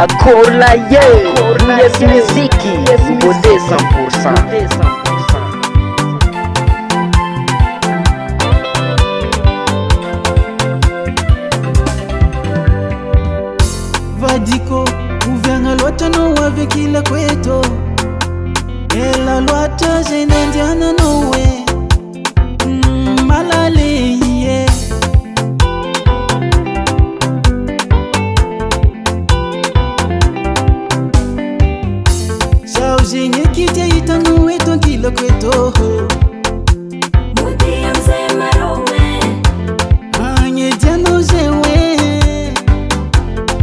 Akola ye, yes muziki, Ngode 100%. Vadiko, uvenga lwata nowe kila kweto. Ela lwata zenandiana nowe. Malale ye. Sauzinye kite itanu weto kila kweto. Muti amse marowe. Anye jano zewe.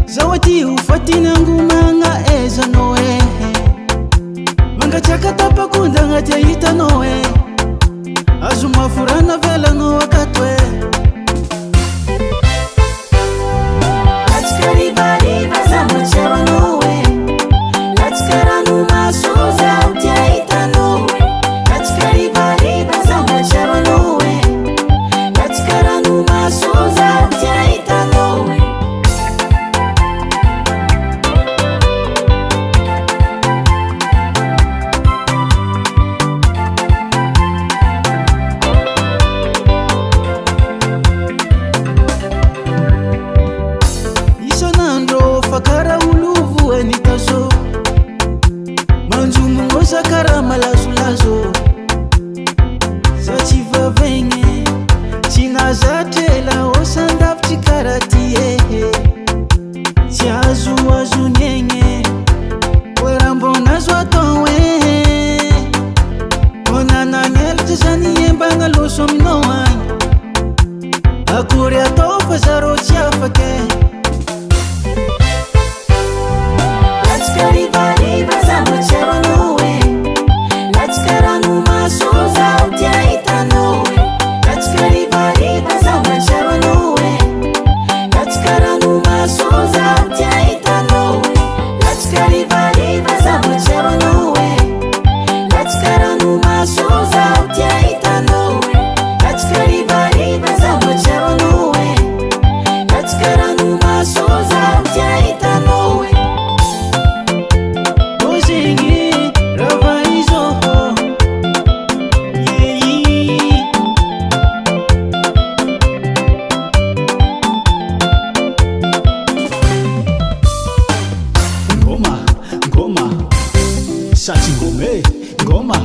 Zawati ufatina ngumanga eza noe. Manga chaka tapa kunda ngatia ita noe. Azuma furana vela no wakatwe. Let's bari bazama chero noe. Let's karanu masuza utia ita noe. Let's bari bazama chero noe. Let's karanu masuza utia ita noe. Isonandro fakara uluvu enitazo. Manjumu ngosa kara malazulazo. Sachiva venye chinazatela osandaf chikaratie. Chiazu azu nyenye werambo nazwa towe. Onana neltizani yembanga loso mnowany. Akuri atofa zaro chiafake. Let's bari bazama chero noe. Let's karanu masuza utia ita noe. Let's bari bazama chero noe. Let's karanu masuza utia ita noe. Let's bari bazama chero noe. Let's karanu masuza utia ita noe. Let's bari bazama chero noe. Let's karanu masuza utia ita noe. Ozingi ravaizo. Ngoma, ngoma, sachi ngome. Ngoma,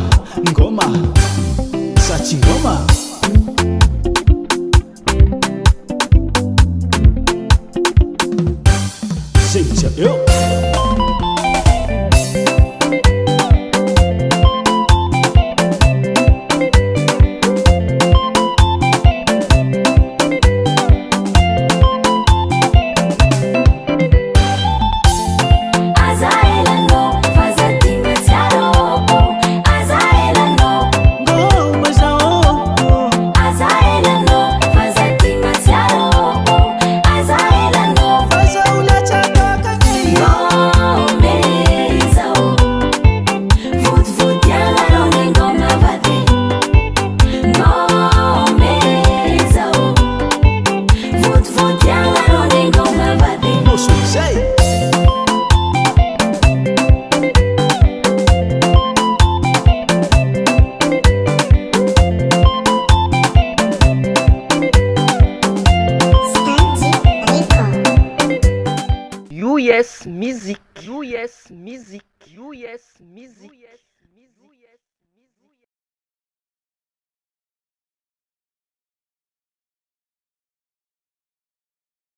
ngoma, sachi ngoma. Sing yo. Azaela no, fazati metiaro. Azaela no, Ngoma zao. Azaela no, fazati metiaro. Azaela no, Faza ula chaka kanye. no mezao. Vut vut yala ronde ngoma vade. No mezao. Vut vut yala ronde ngoma vade. No say. US Music, US Music, US Music.